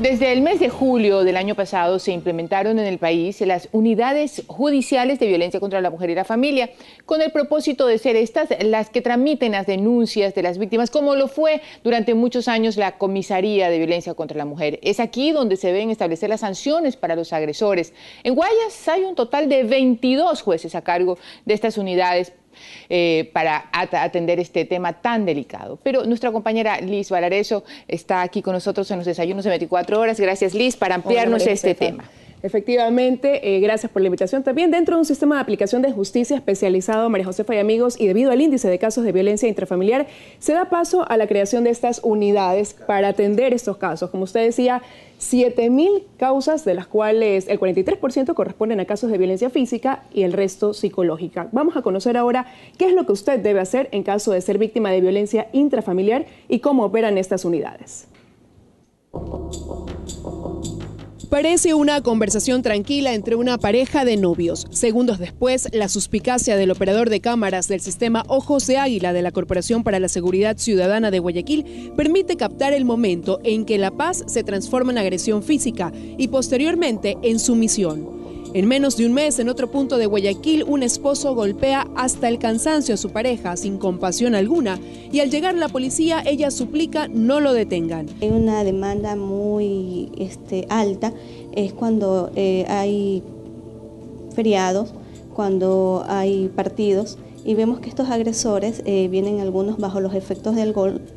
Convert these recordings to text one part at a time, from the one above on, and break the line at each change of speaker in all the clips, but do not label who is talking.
Desde el mes de julio del año pasado se implementaron en el país las unidades judiciales de violencia contra la mujer y la familia, con el propósito de ser estas las que tramiten las denuncias de las víctimas, como lo fue durante muchos años la Comisaría de Violencia contra la Mujer. Es aquí donde se deben establecer las sanciones para los agresores. En Guayas hay un total de 22 jueces a cargo de estas unidades para atender este tema tan delicado. Pero nuestra compañera Liz Valareso está aquí con nosotros en los desayunos de 24 horas. Gracias, Liz, para ampliarnos este tema.
Efectivamente, gracias por la invitación. También dentro de un sistema de aplicación de justicia especializado, María Josefa y amigos, y debido al índice de casos de violencia intrafamiliar, se da paso a la creación de estas unidades para atender estos casos. Como usted decía, 7.000 causas, de las cuales el 43% corresponden a casos de violencia física y el resto psicológica. Vamos a conocer ahora qué es lo que usted debe hacer en caso de ser víctima de violencia intrafamiliar y cómo operan estas unidades.
Parece una conversación tranquila entre una pareja de novios. Segundos después, la suspicacia del operador de cámaras del sistema Ojos de Águila de la Corporación para la Seguridad Ciudadana de Guayaquil permite captar el momento en que la paz se transforma en agresión física y posteriormente en sumisión. En menos de un mes, en otro punto de Guayaquil, un esposo golpea hasta el cansancio a su pareja sin compasión alguna y al llegar la policía, ella suplica no lo detengan.
Hay una demanda muy alta, es cuando hay feriados, cuando hay partidos y vemos que estos agresores vienen algunos bajo los efectos del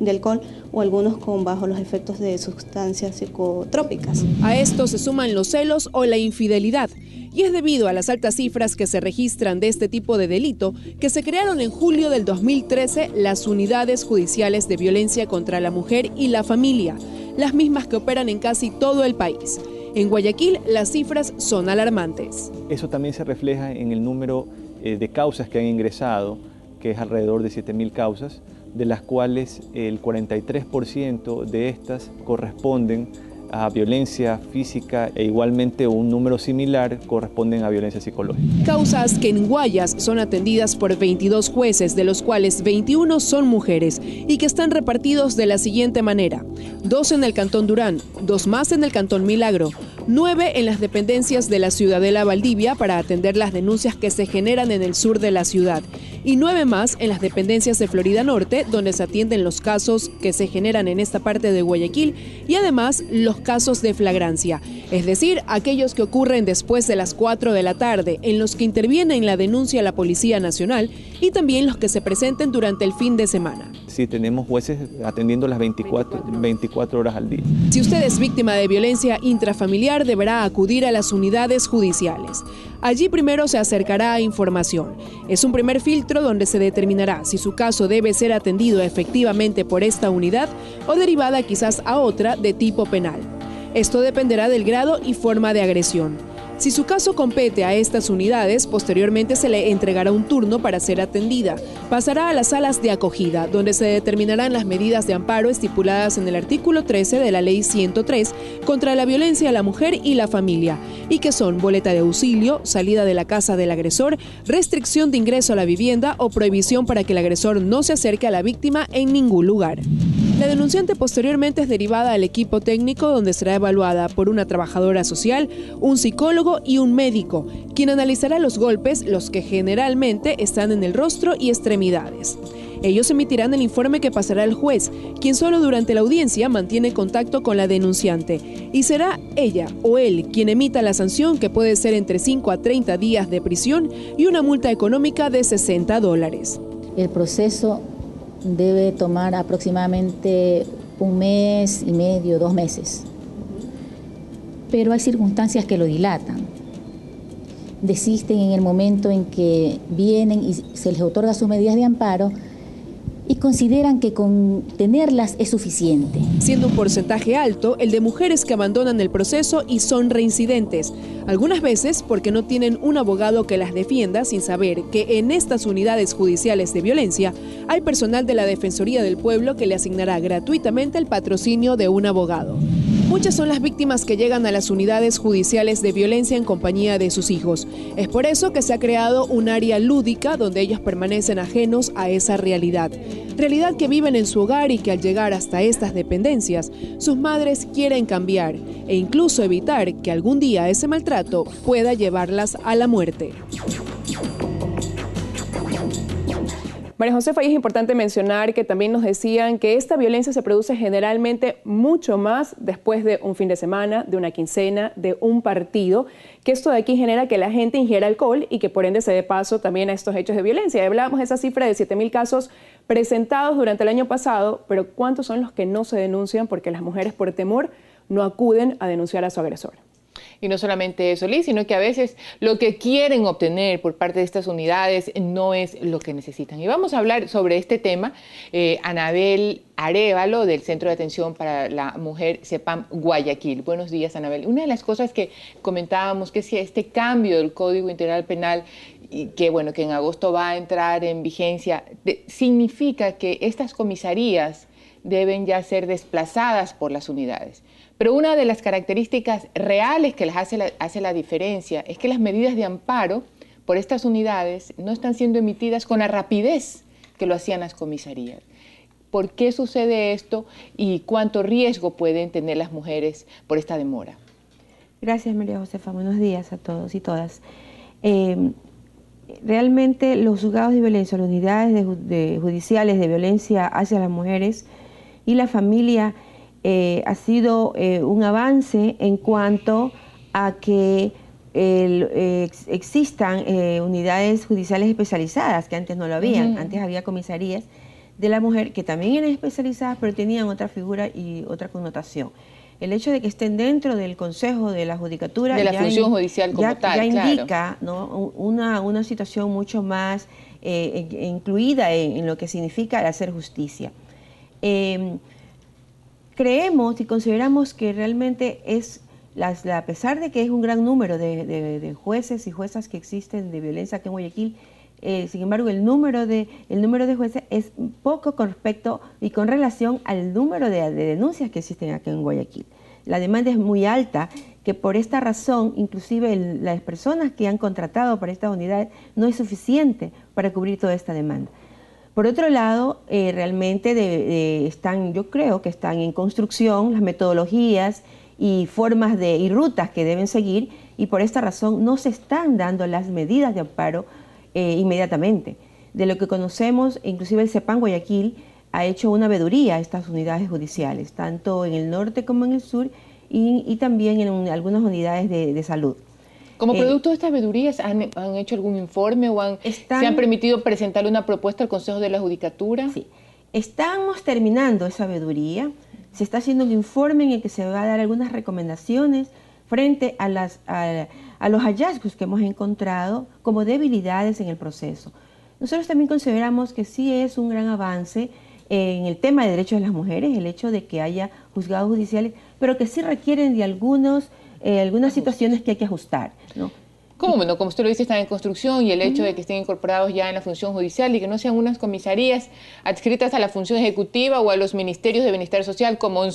alcohol o algunos bajo los efectos de sustancias psicotrópicas.
A esto se suman los celos o la infidelidad. Y es debido a las altas cifras que se registran de este tipo de delito que se crearon en julio del 2013 las unidades judiciales de violencia contra la mujer y la familia, las mismas que operan en casi todo el país. En Guayaquil las cifras son alarmantes.
Eso también se refleja en el número de causas que han ingresado, que es alrededor de 7.000 causas, de las cuales el 43% de estas corresponden a violencia física e igualmente un número similar corresponden a violencia psicológica.
Causas que en Guayas son atendidas por 22 jueces, de los cuales 21 son mujeres y que están repartidos de la siguiente manera: 2 en el Cantón Durán, 2 más en el Cantón Milagro, 9 en las dependencias de la Ciudadela Valdivia para atender las denuncias que se generan en el sur de la ciudad y 9 más en las dependencias de Florida Norte, donde se atienden los casos que se generan en esta parte de Guayaquil y además los casos de flagrancia, es decir, aquellos que ocurren después de las 4 de la tarde, en los que interviene en la denuncia la Policía Nacional y también los que se presenten durante el fin de semana.
Sí, tenemos jueces atendiendo las 24 horas al día.
Si usted es víctima de violencia intrafamiliar, deberá acudir a las unidades judiciales. Allí primero se acercará a información. Es un primer filtro donde se determinará si su caso debe ser atendido efectivamente por esta unidad o derivada quizás a otra de tipo penal. Esto dependerá del grado y forma de agresión. Si su caso compete a estas unidades, posteriormente se le entregará un turno para ser atendida. Pasará a las salas de acogida, donde se determinarán las medidas de amparo estipuladas en el artículo 13 de la Ley 103 contra la violencia a la mujer y la familia, y que son boleta de auxilio, salida de la casa del agresor, restricción de ingreso a la vivienda o prohibición para que el agresor no se acerque a la víctima en ningún lugar. La denunciante posteriormente es derivada al equipo técnico, donde será evaluada por una trabajadora social, un psicólogo y un médico, quien analizará los golpes, los que generalmente están en el rostro y extremidades. Ellos emitirán el informe que pasará al juez, quien solo durante la audiencia mantiene contacto con la denunciante, y será ella o él quien emita la sanción, que puede ser entre 5 a 30 días de prisión y una multa económica de $60.
El proceso debe tomar aproximadamente 1 mes y medio, 2 meses. Pero hay circunstancias que lo dilatan. Desisten en el momento en que vienen y se les otorga sus medidas de amparo y consideran que con tenerlas es suficiente.
Siendo un porcentaje alto el de mujeres que abandonan el proceso y son reincidentes, algunas veces porque no tienen un abogado que las defienda, sin saber que en estas unidades judiciales de violencia hay personal de la Defensoría del Pueblo que le asignará gratuitamente el patrocinio de un abogado. Muchas son las víctimas que llegan a las unidades judiciales de violencia en compañía de sus hijos. Es por eso que se ha creado un área lúdica donde ellos permanecen ajenos a esa realidad. Realidad que viven en su hogar y que al llegar hasta estas dependencias, sus madres quieren cambiar e incluso evitar que algún día ese maltrato pueda llevarlas a la muerte.
María Josefa, y es importante mencionar que también nos decían que esta violencia se produce generalmente mucho más después de un fin de semana, de una quincena, de un partido, que esto de aquí genera que la gente ingiera alcohol y que por ende se dé paso también a estos hechos de violencia. Y hablábamos de esa cifra de 7.000 casos presentados durante el año pasado, pero ¿cuántos son los que no se denuncian porque las mujeres por temor no acuden a denunciar a su agresor?
Y no solamente eso, Liz, sino que a veces lo que quieren obtener por parte de estas unidades no es lo que necesitan. Y vamos a hablar sobre este tema. Anabel Arévalo, del Centro de Atención para la Mujer CEPAM Guayaquil. Buenos días, Anabel. Una de las cosas que comentábamos, que si este cambio del Código Integral Penal, y que bueno, que en agosto va a entrar en vigencia, significa que estas comisarías deben ya ser desplazadas por las unidades. Pero una de las características reales que les hace la diferencia es que las medidas de amparo por estas unidades no están siendo emitidas con la rapidez que lo hacían las comisarías. ¿Por qué sucede esto y cuánto riesgo pueden tener las mujeres por esta demora?
Gracias, María Josefa. Buenos días a todos y todas. Realmente los juzgados de violencia, las unidades judiciales de violencia hacia las mujeres y la familia ha sido un avance en cuanto a que existan unidades judiciales especializadas, que antes no lo habían. Antes había comisarías de la mujer que también eran especializadas, pero tenían otra figura y otra connotación. El hecho de que estén dentro del Consejo de la Judicatura
de la función judicial como tal,
ya indica, ¿no?, una situación mucho más incluida en lo que significa el hacer justicia. Creemos y consideramos que realmente es, a pesar de que es un gran número de jueces y juezas que existen de violencia aquí en Guayaquil, sin embargo el número de jueces es poco con respecto y con relación al número de denuncias que existen aquí en Guayaquil. La demanda es muy alta, que por esta razón inclusive las personas que han contratado para estas unidades no es suficiente para cubrir toda esta demanda. Por otro lado, realmente yo creo que están en construcción las metodologías y formas y rutas que deben seguir, y por esta razón no se están dando las medidas de amparo inmediatamente. De lo que conocemos, inclusive el CEPAM Guayaquil ha hecho una veeduría a estas unidades judiciales, tanto en el norte como en el sur, y también en algunas unidades de salud.
Como producto de estas veedurías, ¿han hecho algún informe o se han permitido presentar una propuesta al Consejo de la Judicatura?
Sí, estamos terminando esa veeduría, se está haciendo un informe en el que se va a dar algunas recomendaciones frente a los hallazgos que hemos encontrado como debilidades en el proceso. Nosotros también consideramos que sí es un gran avance en el tema de derechos de las mujeres, el hecho de que haya juzgados judiciales, pero que sí requieren de algunas situaciones que hay que ajustar, ¿no?
¿Cómo? Bueno, como usted lo dice, están en construcción, y el hecho de que estén incorporados ya en la función judicial y que no sean unas comisarías adscritas a la función ejecutiva o a los ministerios de bienestar social como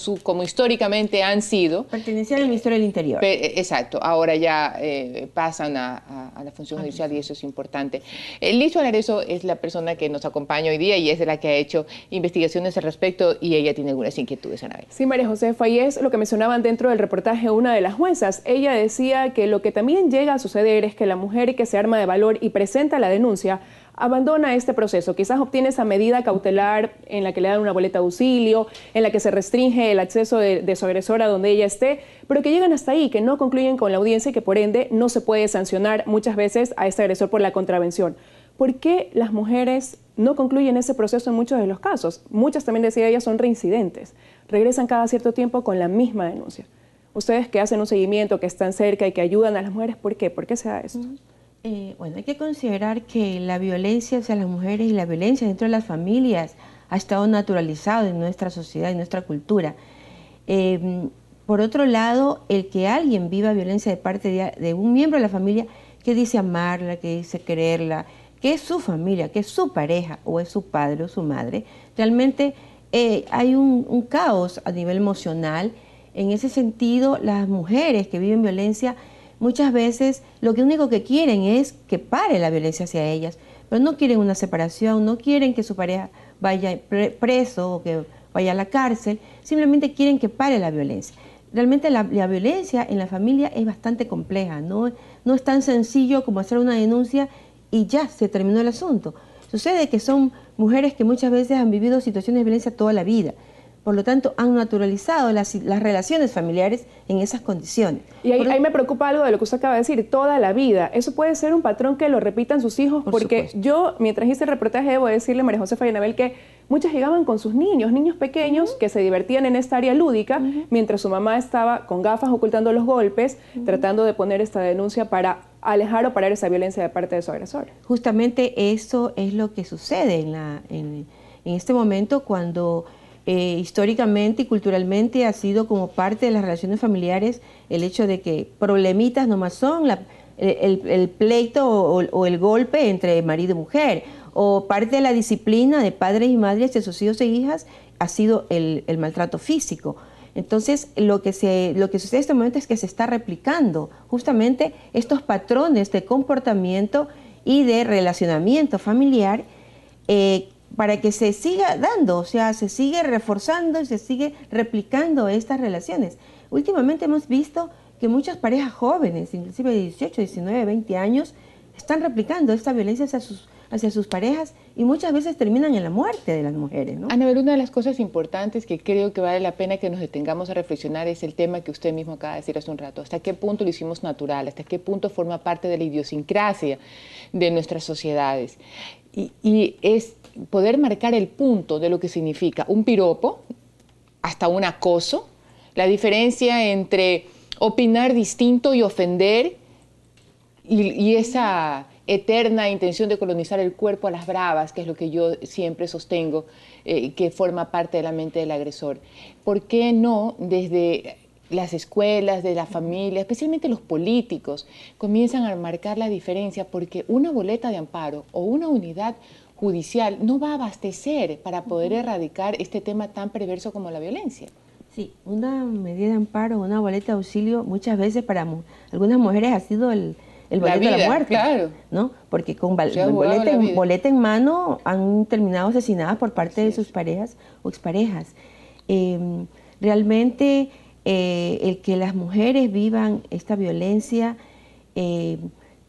históricamente han sido.
Pertenecían al Ministerio del Interior.
Exacto, ahora ya pasan a la función judicial, y eso es importante. Liz Valareso es la persona que nos acompaña hoy día y es de la que ha hecho investigaciones al respecto, y ella tiene algunas inquietudes, Anabel.
Sí, María Josefa, y es lo que mencionaban dentro del reportaje una de las juezas. Ella decía que lo que también llega a suceder es que la mujer que se arma de valor y presenta la denuncia abandona este proceso. Quizás obtiene esa medida cautelar en la que le dan una boleta de auxilio, en la que se restringe el acceso de su agresor a donde ella esté, pero que llegan hasta ahí, que no concluyen con la audiencia y que por ende no se puede sancionar muchas veces a este agresor por la contravención. ¿Por qué las mujeres no concluyen ese proceso en muchos de los casos? Muchas, también decía ella, son reincidentes. Regresan cada cierto tiempo con la misma denuncia. Ustedes que hacen un seguimiento, que están cerca y que ayudan a las mujeres, ¿por qué? ¿Por qué se da esto?
Bueno, hay que considerar que la violencia hacia las mujeres y la violencia dentro de las familias ha estado naturalizado en nuestra sociedad y nuestra cultura. Por otro lado, el que alguien viva violencia de parte de un miembro de la familia que dice amarla, que dice quererla, que es su familia, que es su pareja o es su padre o su madre, realmente hay un caos a nivel emocional En ese sentido, las mujeres que viven violencia muchas veces lo único que quieren es que pare la violencia hacia ellas, pero no quieren una separación, no quieren que su pareja vaya preso o que vaya a la cárcel, simplemente quieren que pare la violencia. Realmente la violencia en la familia es bastante compleja, no es tan sencillo como hacer una denuncia y ya se terminó el asunto. Sucede que son mujeres que muchas veces han vivido situaciones de violencia toda la vida. Por lo tanto, han naturalizado las relaciones familiares en esas condiciones.
Y ahí me preocupa algo de lo que usted acaba de decir, toda la vida. Eso puede ser un patrón que lo repitan sus hijos, porque yo, mientras hice el reportaje, debo decirle a María Josefa y Anabel que muchas llegaban con sus niños pequeños que se divertían en esta área lúdica, mientras su mamá estaba con gafas ocultando los golpes, tratando de poner esta denuncia para alejar o parar esa violencia de parte de su agresor.
Justamente eso es lo que sucede en este momento cuando históricamente y culturalmente ha sido como parte de las relaciones familiares el hecho de que problemitas nomás son el pleito o el golpe entre marido y mujer, o parte de la disciplina de padres y madres de sus hijos e hijas ha sido el maltrato físico. Entonces, lo que sucede en este momento es que se está replicando justamente estos patrones de comportamiento y de relacionamiento familiar para que se siga dando, o sea, se sigue reforzando y se sigue replicando estas relaciones. Últimamente hemos visto que muchas parejas jóvenes, inclusive de 18, 19, 20 años, están replicando esta violencia hacia sus parejas y muchas veces terminan en la muerte de las mujeres, ¿no?
Anabel, una de las cosas importantes que creo que vale la pena que nos detengamos a reflexionar es el tema que usted mismo acaba de decir hace un rato. ¿Hasta qué punto lo hicimos natural? ¿Hasta qué punto forma parte de la idiosincrasia de nuestras sociedades? Y es poder marcar el punto de lo que significa un piropo hasta un acoso, la diferencia entre opinar distinto y ofender y esa eterna intención de colonizar el cuerpo a las bravas, que es lo que yo siempre sostengo, que forma parte de la mente del agresor. ¿Por qué no desde las escuelas, de la familia, especialmente los políticos, comienzan a marcar la diferencia? Porque una boleta de amparo o una unidad judicial no va a abastecer para poder erradicar este tema tan perverso como la violencia.
Sí, una medida de amparo, una boleta de auxilio, muchas veces para algunas mujeres ha sido el boleto de la muerte, claro, ¿no? Porque con boleta en mano han terminado asesinadas por parte de sus parejas o exparejas. Realmente el que las mujeres vivan esta violencia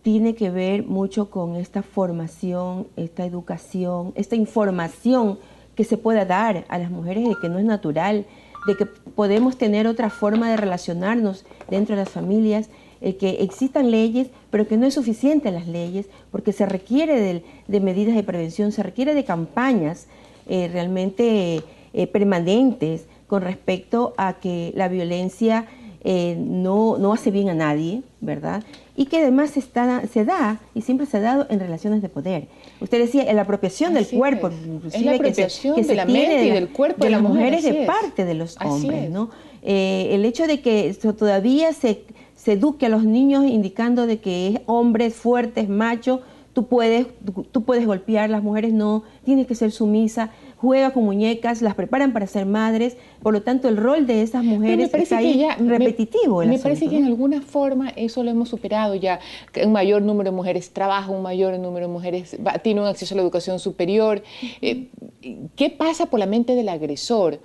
tiene que ver mucho con esta formación, esta educación, esta información que se pueda dar a las mujeres de que no es natural, de que podemos tener otra forma de relacionarnos dentro de las familias, que existan leyes, pero que no es suficiente las leyes, porque se requiere de medidas de prevención, se requiere de campañas realmente permanentes con respecto a que la violencia no hace bien a nadie, ¿verdad? Y que además se da, y siempre se ha dado en relaciones de poder. Usted decía, la apropiación del cuerpo, inclusive
es la apropiación de la mente y del cuerpo de las mujeres
de parte de los hombres, ¿no? El hecho de que todavía se eduque a los niños indicando de que es hombres fuertes, machos, tú puedes golpear, las mujeres no, tienes que ser sumisa, juega con muñecas, las preparan para ser madres, por lo tanto el rol de esas mujeres está ahí repetitivo.
Me parece que en alguna forma eso lo hemos superado ya, un mayor número de mujeres trabaja, un mayor número de mujeres tiene un acceso a la educación superior. ¿Qué pasa por la mente del agresor?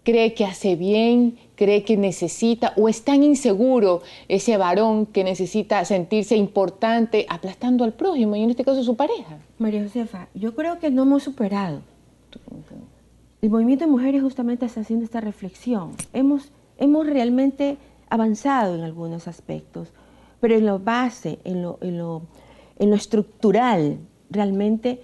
¿Cree que hace bien? ¿Cree que necesita? ¿O es tan inseguro ese varón que necesita sentirse importante aplastando al prójimo y en este caso su pareja?
María Josefa, yo creo que no hemos superado. El movimiento de mujeres justamente está haciendo esta reflexión. Hemos realmente avanzado en algunos aspectos, pero en lo base, en lo estructural, realmente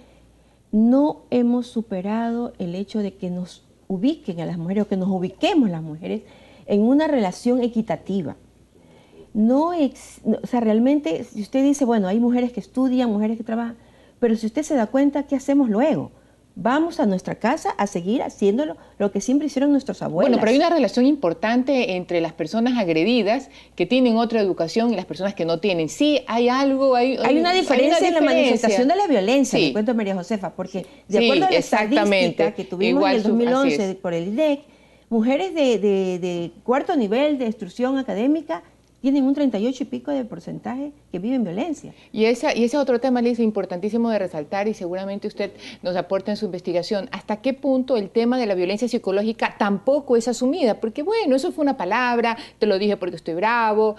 no hemos superado el hecho de que nos ubiquen a las mujeres o que nos ubiquemos las mujeres en una relación equitativa. O sea, realmente, si usted dice, bueno, hay mujeres que estudian, mujeres que trabajan, pero si usted se da cuenta, ¿qué hacemos luego? Vamos a nuestra casa a seguir haciéndolo lo que siempre hicieron nuestros abuelos.
Bueno, pero hay una relación importante entre las personas agredidas que tienen otra educación y las personas que no tienen. Sí, hay algo, hay
una diferencia en la manifestación de la violencia, le cuento a María Josefa, porque de acuerdo a la estadística que tuvimos en el 2011 por el IDEC, Mujeres de cuarto nivel de instrucción académica tienen un 38 y pico de porcentaje que viven violencia.
Y ese otro tema, Liz, importantísimo de resaltar, y seguramente usted nos aporta en su investigación, ¿hasta qué punto el tema de la violencia psicológica tampoco es asumida? Porque bueno, eso fue una palabra, te lo dije porque estoy bravo,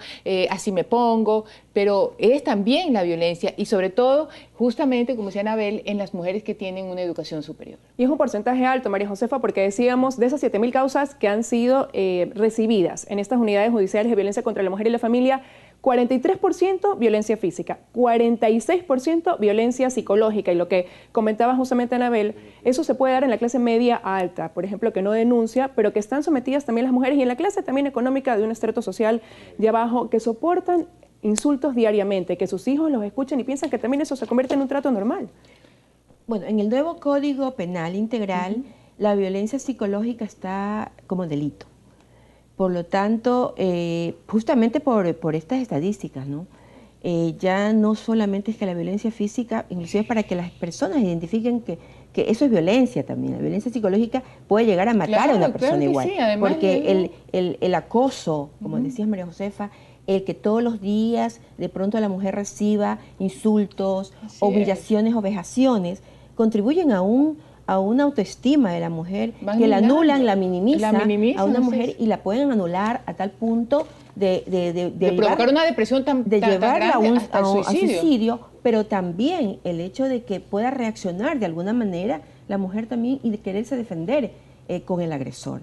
así me pongo, pero es también la violencia y sobre todo, justamente, como decía Anabel, en las mujeres que tienen una educación superior.
Y es un porcentaje alto, María Josefa, porque decíamos de esas 7.000 causas que han sido recibidas en estas unidades judiciales de violencia contra la mujer y la familia, 43% violencia física, 46% violencia psicológica, y lo que comentaba justamente Anabel, eso se puede dar en la clase media alta, por ejemplo, que no denuncia, pero que están sometidas también las mujeres, y en la clase también económica de un estrato social de abajo, que soportan insultos diariamente, que sus hijos los escuchan y piensan que también eso se convierte en un trato normal.
Bueno, en el nuevo Código Penal Integral, la violencia psicológica está como delito. Por lo tanto, justamente por estas estadísticas, ¿no? Ya no solamente es que la violencia física, inclusive para que las personas identifiquen que eso es violencia también. La violencia psicológica puede llegar a matar a una persona igual. Sí, además, porque el acoso, como decías María Josefa, el que todos los días de pronto la mujer reciba insultos, humillaciones o vejaciones, contribuyen a una autoestima de la mujer, que la anulan, la minimizan a una mujer y la pueden anular a tal punto de
provocar una depresión
de llevarla a suicidio, pero también el hecho de que pueda reaccionar de alguna manera la mujer también y de quererse defender con el agresor.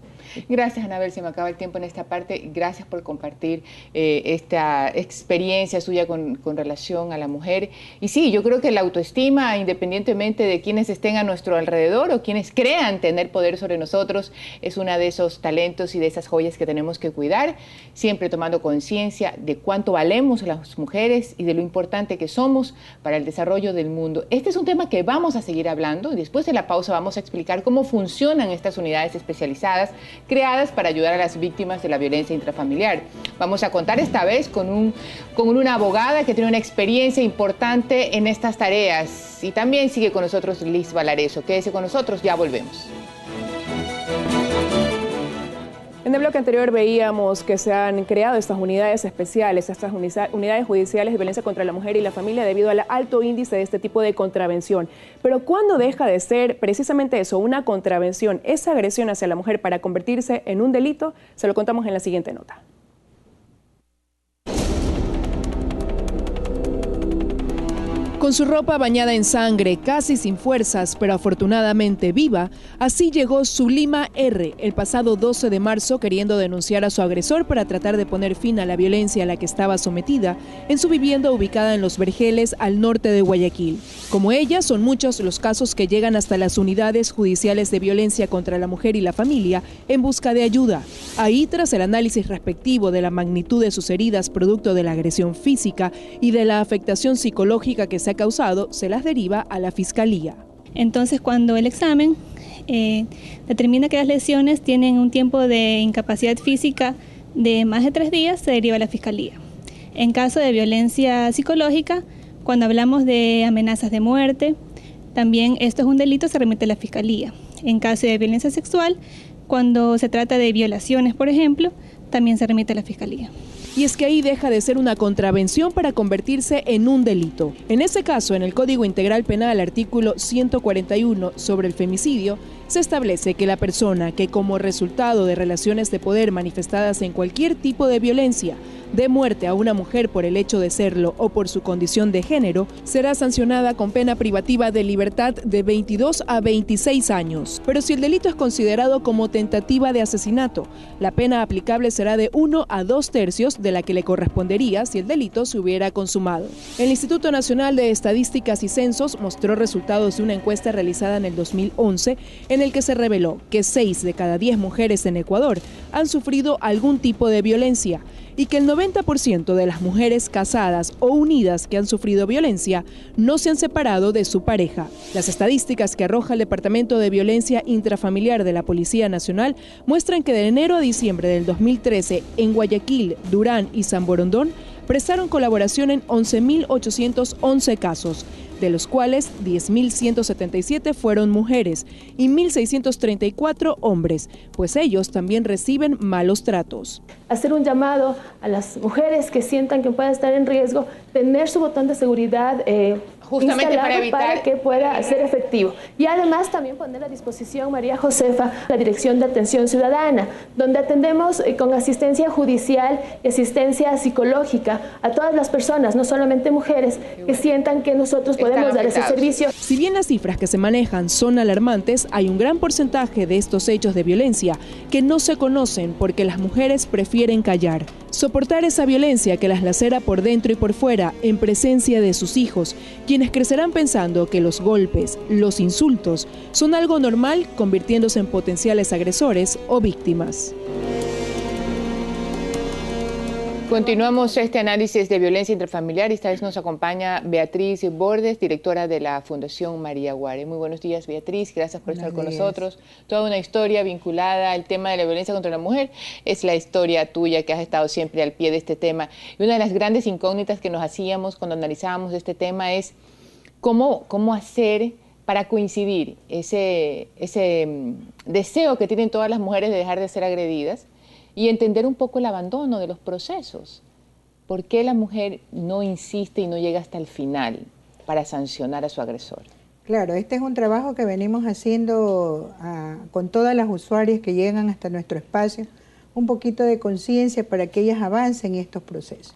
Gracias, Anabel, se me acaba el tiempo en esta parte. Gracias por compartir esta experiencia suya con relación a la mujer. Y sí, yo creo que la autoestima, independientemente de quienes estén a nuestro alrededor o quienes crean tener poder sobre nosotros, es uno de esos talentos y de esas joyas que tenemos que cuidar, siempre tomando conciencia de cuánto valemos las mujeres y de lo importante que somos para el desarrollo del mundo. Este es un tema que vamos a seguir hablando y después de la pausa vamos a explicar cómo funcionan estas unidades especializadas creadas para ayudar a las víctimas de la violencia intrafamiliar. Vamos a contar esta vez con una abogada que tiene una experiencia importante en estas tareas. Y también sigue con nosotros Liz Valareso. Quédese con nosotros, ya volvemos.
En el bloque anterior veíamos que se han creado estas unidades especiales, estas unidades judiciales de violencia contra la mujer y la familia debido al alto índice de este tipo de contravención. Pero ¿cuándo deja de ser precisamente eso, una contravención, esa agresión hacia la mujer para convertirse en un delito? Se lo contamos en la siguiente nota.
Con su ropa bañada en sangre, casi sin fuerzas, pero afortunadamente viva, así llegó Zulima R. el pasado 12 de marzo queriendo denunciar a su agresor para tratar de poner fin a la violencia a la que estaba sometida en su vivienda ubicada en Los Vergeles, al norte de Guayaquil. Como ella, son muchos los casos que llegan hasta las unidades judiciales de violencia contra la mujer y la familia en busca de ayuda. Ahí, tras el análisis respectivo de la magnitud de sus heridas producto de la agresión física y de la afectación psicológica que se ha causado, se las deriva a la Fiscalía.
Entonces, cuando el examen determina que las lesiones tienen un tiempo de incapacidad física de más de 3 días, se deriva a la Fiscalía. En caso de violencia psicológica, cuando hablamos de amenazas de muerte, también esto es un delito, se remite a la Fiscalía. En caso de violencia sexual, cuando se trata de violaciones, por ejemplo, también se remite a la Fiscalía.
Y es que ahí deja de ser una contravención para convertirse en un delito. En ese caso, en el Código Integral Penal, artículo 141 sobre el femicidio, se establece que la persona que como resultado de relaciones de poder manifestadas en cualquier tipo de violencia dé muerte a una mujer por el hecho de serlo o por su condición de género, será sancionada con pena privativa de libertad de 22 a 26 años. Pero si el delito es considerado como tentativa de asesinato, la pena aplicable será de 1 a 2 tercios de la que le correspondería si el delito se hubiera consumado. El Instituto Nacional de Estadísticas y Censos mostró resultados de una encuesta realizada en el 2011 en el que se reveló que 6 de cada 10 mujeres en Ecuador han sufrido algún tipo de violencia y que el 90% de las mujeres casadas o unidas que han sufrido violencia no se han separado de su pareja. Las estadísticas que arroja el Departamento de Violencia Intrafamiliar de la Policía Nacional muestran que de enero a diciembre del 2013 en Guayaquil, Durán y San Borondón prestaron colaboración en 11.811 casos. de los cuales 10.177 fueron mujeres y 1.634 hombres, pues ellos también reciben malos tratos.
Hacer un llamado a las mujeres que sientan que puedan estar en riesgo, tener su botón de seguridad
justamente para
que pueda ser efectivo. Y además también poner a disposición, María Josefa, la Dirección de Atención Ciudadana, donde atendemos con asistencia judicial y asistencia psicológica a todas las personas, no solamente mujeres, que sientan que nosotros podemos dar ese servicio.
Si bien las cifras que se manejan son alarmantes, hay un gran porcentaje de estos hechos de violencia que no se conocen porque las mujeres prefieren callar. Soportar esa violencia que las lacera por dentro y por fuera en presencia de sus hijos, quienes crecerán pensando que los golpes, los insultos, son algo normal, convirtiéndose en potenciales agresores o víctimas.
Continuamos este análisis de violencia intrafamiliar y esta vez nos acompaña Beatriz Bordes, directora de la Fundación María Guare. Muy buenos días, Beatriz, gracias por estar con nosotros. Toda una historia vinculada al tema de la violencia contra la mujer es la historia tuya, que has estado siempre al pie de este tema. Y una de las grandes incógnitas que nos hacíamos cuando analizábamos este tema es cómo hacer para coincidir ese deseo que tienen todas las mujeres de dejar de ser agredidas y entender un poco el abandono de los procesos. ¿Por qué la mujer no insiste y no llega hasta el final para sancionar a su agresor?
Claro, este es un trabajo que venimos haciendo con todas las usuarias que llegan hasta nuestro espacio, un poquito de conciencia para que ellas avancen en estos procesos.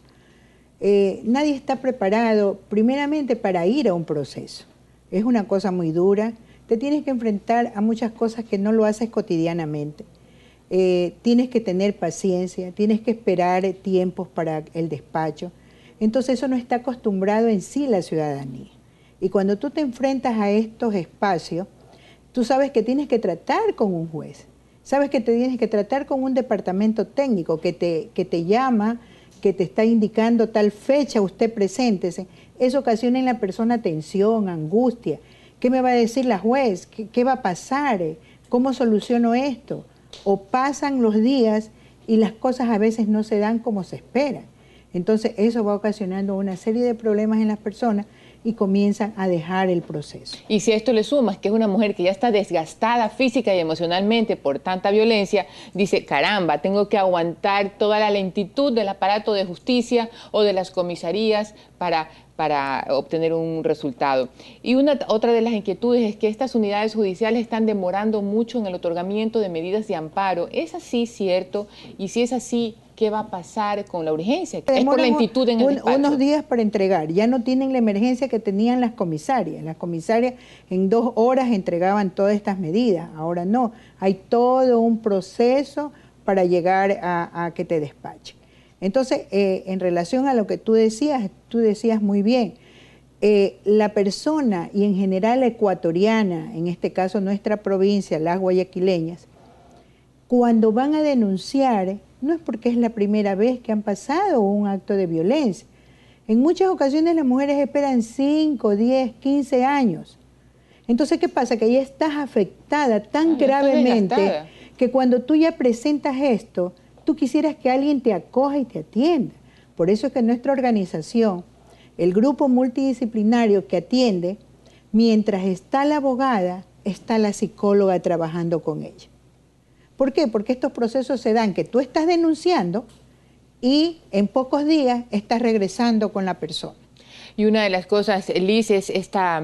Nadie está preparado primeramente para ir a un proceso. Es una cosa muy dura, te tienes que enfrentar a muchas cosas que no lo haces cotidianamente. Tienes que tener paciencia, tienes que esperar tiempos para el despacho. Entonces eso no está acostumbrado en sí la ciudadanía. Y cuando tú te enfrentas a estos espacios, tú sabes que tienes que tratar con un juez, sabes que te tienes que tratar con un departamento técnico que te llama, que te está indicando tal fecha, usted preséntese. Eso ocasiona en la persona tensión, angustia. ¿Qué me va a decir la juez? ¿Qué va a pasar? ¿Cómo soluciono esto? O pasan los días y las cosas a veces no se dan como se espera. Entonces eso va ocasionando una serie de problemas en las personas y comienzan a dejar el proceso.
Y si a esto le sumas que es una mujer que ya está desgastada física y emocionalmente por tanta violencia, dice, caramba, tengo que aguantar toda la lentitud del aparato de justicia o de las comisarías para obtener un resultado. Y otra de las inquietudes es que estas unidades judiciales están demorando mucho en el otorgamiento de medidas de amparo. ¿Es así cierto? Y si es así, ¿qué va a pasar con la urgencia? Es por lentitud en el despacho.
Unos días para entregar. Ya no tienen la emergencia que tenían las comisarias. Las comisarias en 2 horas entregaban todas estas medidas. Ahora no. Hay todo un proceso para llegar a que te despachen. Entonces, en relación a lo que tú decías muy bien, la persona y en general la ecuatoriana, en este caso nuestra provincia, las guayaquileñas, cuando van a denunciar, no es porque es la primera vez que han pasado un acto de violencia. En muchas ocasiones las mujeres esperan 5, 10, 15 años. Entonces, ¿qué pasa? Que ya estás afectada tan gravemente que cuando tú ya presentas esto, tú quisieras que alguien te acoja y te atienda. Por eso es que nuestra organización, el grupo multidisciplinario que atiende, mientras está la abogada, está la psicóloga trabajando con ella. ¿Por qué? Porque estos procesos se dan que tú estás denunciando y en pocos días estás regresando con la persona.
Y una de las cosas, Liz, es esta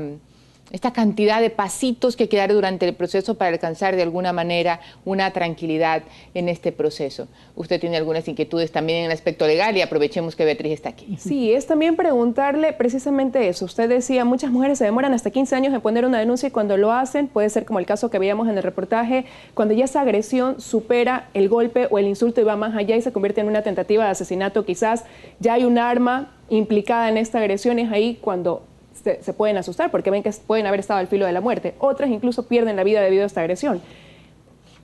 cantidad de pasitos que hay que dar durante el proceso para alcanzar de alguna manera una tranquilidad en este proceso. Usted tiene algunas inquietudes también en el aspecto legal y aprovechemos que Beatriz está aquí.
Sí, es también preguntarle precisamente eso. Usted decía, muchas mujeres se demoran hasta 15 años en poner una denuncia y cuando lo hacen, puede ser como el caso que veíamos en el reportaje, cuando ya esa agresión supera el golpe o el insulto y va más allá y se convierte en una tentativa de asesinato, quizás ya hay un arma implicada en esta agresión, es ahí cuando se pueden asustar porque ven que pueden haber estado al filo de la muerte. Otras incluso pierden la vida debido a esta agresión.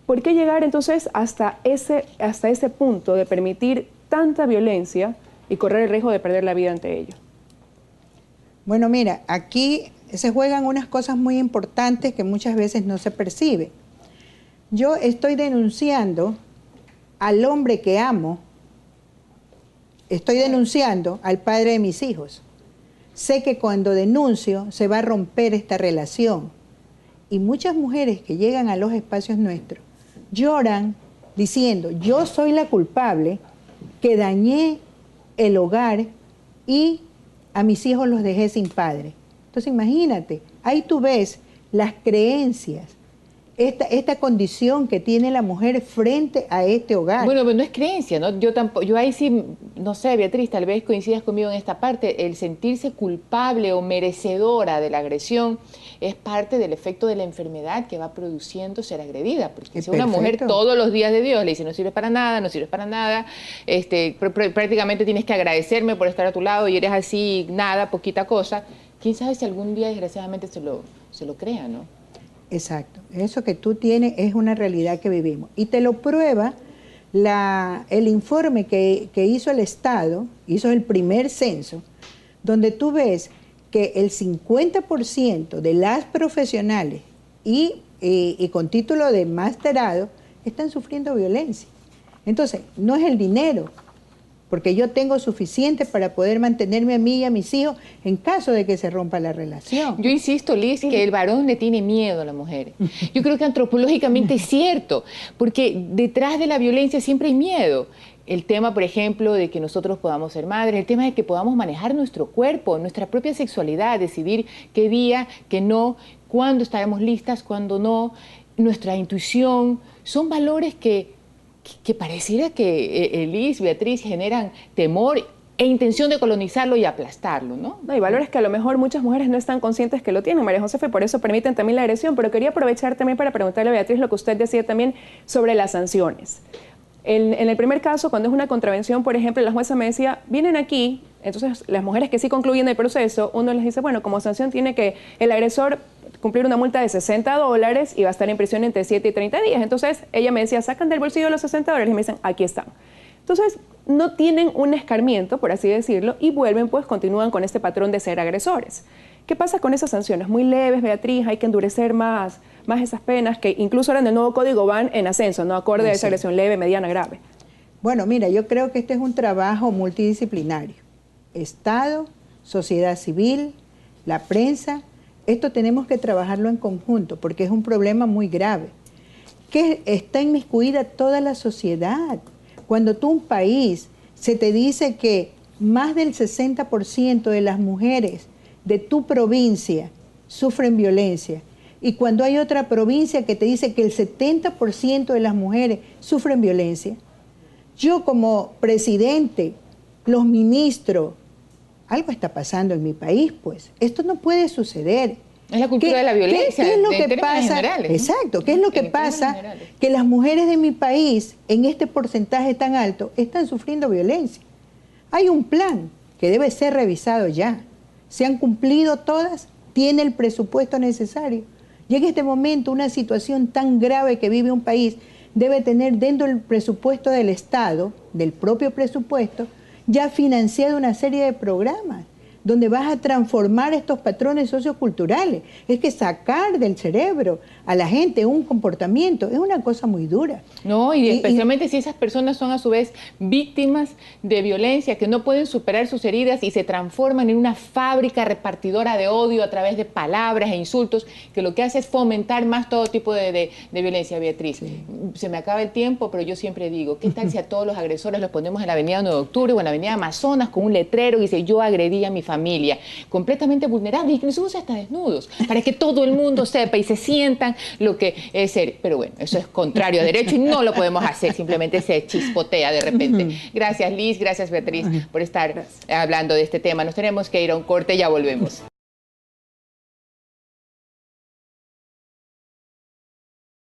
¿Por qué llegar entonces hasta ese punto de permitir tanta violencia y correr el riesgo de perder la vida ante ello?
Bueno, mira, aquí se juegan unas cosas muy importantes que muchas veces no se perciben. Yo estoy denunciando al hombre que amo, estoy denunciando al padre de mis hijos. sé que cuando denuncio se va a romper esta relación. Y muchas mujeres que llegan a los espacios nuestros lloran diciendo, yo soy la culpable que dañé el hogar y a mis hijos los dejé sin padre. Entonces imagínate, ahí tú ves las creencias, esta condición que tiene la mujer frente a este hogar.
Bueno, pero no es creencia, ¿no? Yo ahí sí, no sé, Beatriz, tal vez coincidas conmigo en esta parte, el sentirse culpable o merecedora de la agresión es parte del efecto de la enfermedad que va produciendo ser agredida, porque si una mujer todos los días de Dios le dice, no sirves para nada, no sirves para nada, prácticamente tienes que agradecerme por estar a tu lado y eres así, nada, poquita cosa, quién sabe si algún día desgraciadamente se lo crea, ¿no?
Exacto, eso que tú tienes es una realidad que vivimos. Y te lo prueba el informe que hizo el Estado, hizo el primer censo, donde tú ves que el 50% de las profesionales y con título de masterado están sufriendo violencia. Entonces, no es el dinero, porque yo tengo suficiente para poder mantenerme a mí y a mis hijos en caso de que se rompa la relación.
Yo insisto, Liz, que el varón le tiene miedo a la mujer. Yo creo que antropológicamente es cierto, porque detrás de la violencia siempre hay miedo. El tema, por ejemplo, de que nosotros podamos ser madres, el tema de que podamos manejar nuestro cuerpo, nuestra propia sexualidad, decidir qué día, qué no, cuándo estaremos listas, cuándo no, nuestra intuición, son valores que pareciera que Liz, Beatriz, generan temor e intención de colonizarlo y aplastarlo, ¿no?
No, y valores que a lo mejor muchas mujeres no están conscientes que lo tienen, María Josefa, y por eso permiten también la agresión. Pero quería aprovechar también para preguntarle a Beatriz lo que usted decía también sobre las sanciones. En el primer caso, cuando es una contravención, por ejemplo, la jueza me decía, vienen aquí, entonces las mujeres que sí concluyen el proceso, uno les dice, bueno, como sanción tiene que el agresor cumplir una multa de $60 y va a estar en prisión entre 7 y 30 días. Entonces ella me decía, sacan del bolsillo los $60 y me dicen, aquí están. Entonces no tienen un escarmiento, por así decirlo, y vuelven, pues continúan con este patrón de ser agresores. ¿Qué pasa con esas sanciones? Muy leves, Beatriz, hay que endurecer más esas penas que incluso ahora en el nuevo código van en ascenso, no acorde a esa agresión leve, mediana, grave.
Bueno, mira, yo creo que este es un trabajo multidisciplinario. Estado, sociedad civil, la prensa, esto tenemos que trabajarlo en conjunto porque es un problema muy grave. Que está inmiscuida toda la sociedad. Cuando tú un país se te dice que más del 60% de las mujeres de tu provincia sufren violencia y cuando hay otra provincia que te dice que el 70% de las mujeres sufren violencia, yo como presidente, los ministros, algo está pasando en mi país, pues. Esto no puede suceder.
Es la cultura de la violencia.
¿Qué es lo que pasa?
Generales, ¿no?
Exacto. ¿Qué es lo que pasa? Que las mujeres de mi país, en este porcentaje tan alto, están sufriendo violencia. Hay un plan que debe ser revisado ya. ¿Se han cumplido todas? ¿Tiene el presupuesto necesario? Y en este momento, una situación tan grave que vive un país debe tener dentro del presupuesto del Estado, del propio presupuesto, ya financiado una serie de programas donde vas a transformar estos patrones socioculturales. Es que sacar del cerebro a la gente un comportamiento es una cosa muy dura.
No, y especialmente si esas personas son a su vez víctimas de violencia, que no pueden superar sus heridas y se transforman en una fábrica repartidora de odio a través de palabras e insultos, que lo que hace es fomentar más todo tipo de violencia, Beatriz. Sí. Se me acaba el tiempo, pero yo siempre digo, ¿qué tal si a todos los agresores los ponemos en la avenida 9 de octubre o en la avenida Amazonas con un letrero que dice, yo agredí a mi familia, completamente vulnerable, incluso hasta desnudos, para que todo el mundo sepa y se sientan lo que es ser? Pero bueno, eso es contrario a derecho y no lo podemos hacer, simplemente se chispotea de repente. Gracias, Liz, gracias, Beatriz, por estar hablando de este tema. Nos tenemos que ir a un corte, ya volvemos.